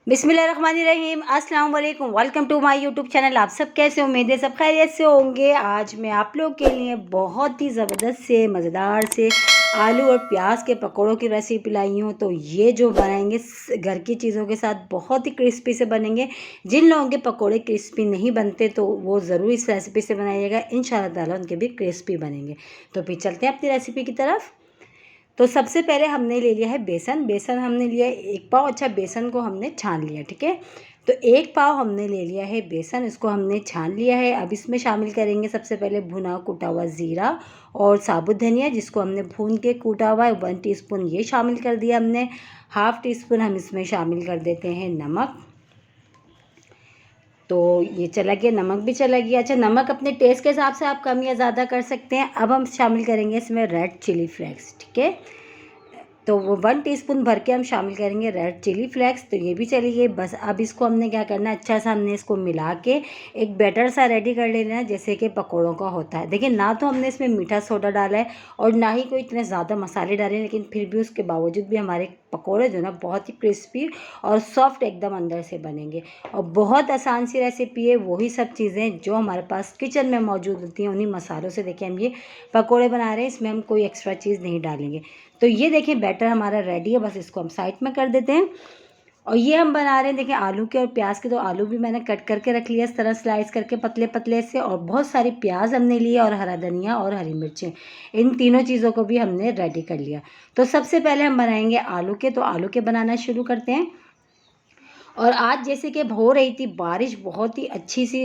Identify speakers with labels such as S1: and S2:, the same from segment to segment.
S1: बिस्मिल्लाहिर्रहमानिर्रहीम, अस्सलाम वालेकुम। Welcome to my YouTube channel. आप सब कैसे, उम्मीद है सब खैरियत से होंगे। आज मैं आप लोग के लिए बहुत ही ज़बरदस्त से मज़ेदार से आलू और प्याज के पकौड़ों की रेसिपी लाई हूँ। तो ये जो बनाएंगे घर की चीज़ों के साथ बहुत ही क्रिस्पी से बनेंगे। जिन लोगों के पकौड़े क्रिस्पी नहीं बनते तो वो ज़रूर इस रेसिपी से बनाइएगा, इंशाल्लाह ताला उनके भी क्रिस्पी बनेंगे। तो फिर चलते हैं अपनी रेसिपी की तरफ। तो सबसे पहले हमने ले लिया है बेसन। बेसन हमने लिया है 1 पाव। अच्छा, बेसन को हमने छान लिया, ठीक है। तो 1 पाव हमने ले लिया है बेसन, इसको हमने छान लिया है। अब इसमें शामिल करेंगे सबसे पहले भुना कुटा हुआ ज़ीरा और साबुत धनिया, जिसको हमने भून के कूटा हुआ है। 1 टीस्पून ये शामिल कर दिया हमने। हाफ़ टी स्पून हम इसमें शामिल कर देते हैं नमक। तो ये चला गया, नमक भी चला गया। अच्छा, नमक अपने टेस्ट के हिसाब से आप कम या ज़्यादा कर सकते हैं। अब हम शामिल करेंगे इसमें रेड चिली फ्लेक्स, ठीक है। तो वो 1 टीस्पून भर के हम शामिल करेंगे रेड चिली फ्लेक्स। तो ये भी चली गई। बस अब इसको हमने क्या करना है, अच्छा सा हमने इसको मिला के एक बैटर सा रेडी कर लेना है, जैसे कि पकौड़ों का होता है। देखिए, ना तो हमने इसमें मीठा सोडा डाला है और ना ही कोई इतने ज़्यादा मसाले डाले, लेकिन फिर भी उसके बावजूद भी हमारे पकौड़े जो ना बहुत ही क्रिस्पी और सॉफ्ट एकदम अंदर से बनेंगे। और बहुत आसान सी रेसिपी है। वही सब चीज़ें जो हमारे पास किचन में मौजूद होती हैं, उन्हीं मसालों से देखिए हम ये पकौड़े बना रहे हैं। इसमें हम कोई एक्स्ट्रा चीज़ नहीं डालेंगे। तो ये देखिए बैटर हमारा रेडी है। बस इसको हम साइड में कर देते हैं। और ये हम बना रहे हैं, देखिए, आलू के और प्याज के। तो आलू भी मैंने कट करके रख लिया इस तरह स्लाइस करके पतले पतले से। और बहुत सारी प्याज हमने लिया और हरा धनिया और हरी मिर्चें, इन तीनों चीज़ों को भी हमने रेडी कर लिया। तो सबसे पहले हम बनाएंगे आलू के। तो आलू के बनाना शुरू करते हैं। और आज जैसे कि हो रही थी बारिश, बहुत ही अच्छी सी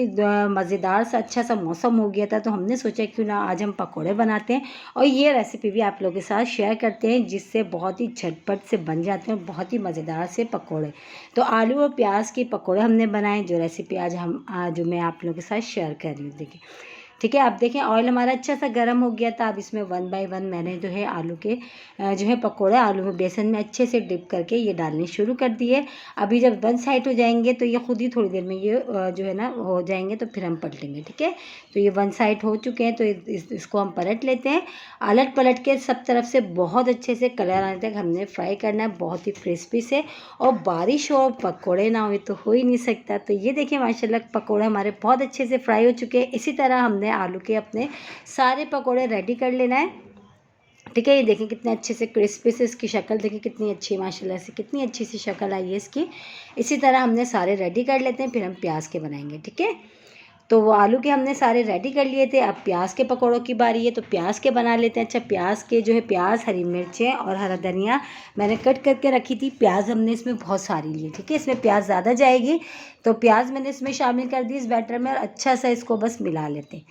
S1: मज़ेदार सा अच्छा सा मौसम हो गया था। तो हमने सोचा क्यों ना आज हम पकोड़े बनाते हैं और ये रेसिपी भी आप लोगों के साथ शेयर करते हैं, जिससे बहुत ही झटपट से बन जाते हैं बहुत ही मज़ेदार से पकोड़े। तो आलू और प्याज के पकोड़े हमने बनाए, जो रेसिपी आज मैं आप लोगों के साथ शेयर कर रही हूँ। देखिए, ठीक है। आप देखें ऑयल हमारा अच्छा सा गर्म हो गया था। अब इसमें 1 बाय 1 मैंने जो है आलू के जो है पकोड़े आलू में बेसन में अच्छे से डिप करके ये डालने शुरू कर दिए। अभी जब 1 साइड हो जाएंगे तो ये खुद ही थोड़ी देर में ये जो है ना हो जाएंगे, तो फिर हम पलटेंगे, ठीक है। तो ये 1 साइड हो चुके हैं, तो इसको हम पलट लेते हैं। अलट पलट के सब तरफ से बहुत अच्छे से कलर आने तक हमने फ्राई करना है, बहुत ही क्रिस्पी से। और बारिश हो पकोड़े ना हो तो हो ही नहीं सकता। तो ये देखिए माशाल्लाह पकोड़े हमारे बहुत अच्छे से फ्राई हो चुके हैं। इसी तरह हमने आलू के अपने सारे पकोड़े रेडी कर लेना है, ठीक है। ये देखिए कितने अच्छे से क्रिस्पी से इसकी शक्ल देखिए कितनी अच्छी, माशाल्लाह से कितनी अच्छी सी शक्ल आई है इसकी। इसी तरह हमने सारे रेडी कर लेते हैं, फिर हम प्याज के बनाएंगे, ठीक है। तो वो आलू के हमने सारे रेडी कर लिए थे। अब प्याज के पकौड़ों की बारी है, तो प्याज के बना लेते हैं। अच्छा, प्याज के जो है प्याज, हरी मिर्चें और हरा धनिया मैंने कट करके रखी थी। प्याज हमने इसमें बहुत सारी ली, ठीक है। इसमें प्याज ज़्यादा जाएगी, तो प्याज मैंने इसमें शामिल कर दी इस बैटर में और अच्छा सा इसको बस मिला लेते हैं।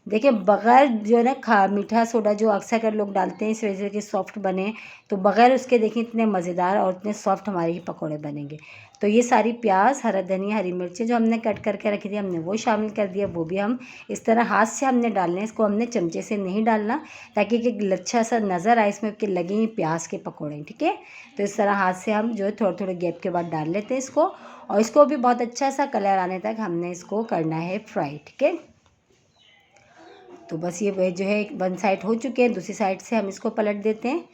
S1: देखिए, बग़ैर जो है ना मीठा सोडा जो अक्सर कर लोग डालते हैं इस वजह से कि सॉफ्ट बने, तो बग़ैर उसके देखिए इतने मज़ेदार और इतने सॉफ्ट हमारे ये पकौड़े बनेंगे। तो ये सारी प्याज, हरा धनिया, हरी मिर्चें जो हमने कट करके रखी थी हमने वो शामिल कर दिया। वो भी हम इस तरह हाथ से हमने डालना है, इसको हमने चमचे से नहीं डालना, ताकि एक लच्छा सा नज़र आए इसमें कि लगे ही प्याज के पकौड़े, ठीक है। तो इस तरह हाथ से हम जो है थोड़े थोड़े गैप के बाद डाल लेते हैं इसको। और इसको भी बहुत अच्छा सा कलर आने तक हमने इसको करना है फ्राई, ठीक है। तो बस ये जो है 1 साइड हो चुके हैं, दूसरी साइड से हम इसको पलट देते हैं।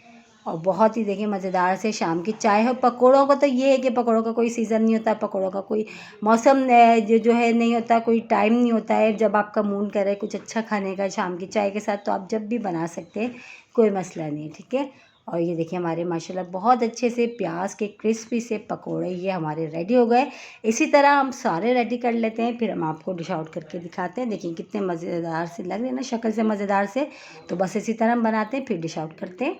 S1: और बहुत ही देखिए मज़ेदार से शाम की चाय हो। पकोड़ों का तो ये है कि पकोड़ों का कोई सीज़न नहीं होता, पकोड़ों का कोई मौसम जो है नहीं होता, कोई टाइम नहीं होता है। जब आपका मूड करे कुछ अच्छा खाने का शाम की चाय के साथ, तो आप जब भी बना सकते हैं, कोई मसला नहीं है, ठीक है। और ये देखिए हमारे माशाल्लाह बहुत अच्छे से प्याज के क्रिस्पी से पकोड़े ये हमारे रेडी हो गए। इसी तरह हम सारे रेडी कर लेते हैं, फिर हम आपको डिश आउट करके दिखाते हैं। देखिए कितने मज़ेदार से लग रहे हैं ना, शक्ल से मज़ेदार से। तो बस इसी तरह हम बनाते हैं, फिर डिश आउट करते हैं।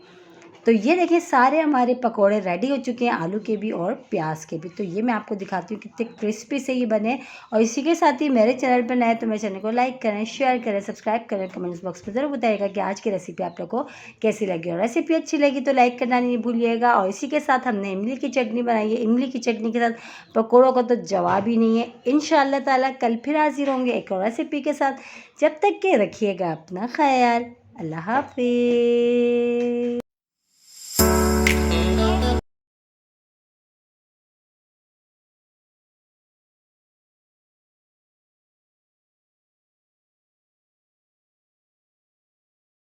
S1: तो ये देखिए सारे हमारे पकोड़े रेडी हो चुके हैं, आलू के भी और प्याज के भी। तो ये मैं आपको दिखाती हूँ कितने क्रिस्पी से ये बने। और इसी के साथ ही मेरे चैनल पर नए तो मेरे चैनल को लाइक करें, शेयर करें, सब्सक्राइब करें। कमेंट्स बॉक्स में ज़रूर बताइएगा कि आज की रेसिपी आप लोग को कैसी लगी। और रेसिपी अच्छी लगी तो लाइक करना नहीं भूलिएगा। और इसी के साथ हमने इमली की चटनी बनाई है। इमली की चटनी के साथ पकौड़ों का तो जवाब ही नहीं है। इंशाअल्लाह ताला कल फिर हाजिर होंगे एक और रेसिपी के साथ। जब तक के रखिएगा अपना ख्याल। अल्लाह हाफिज़।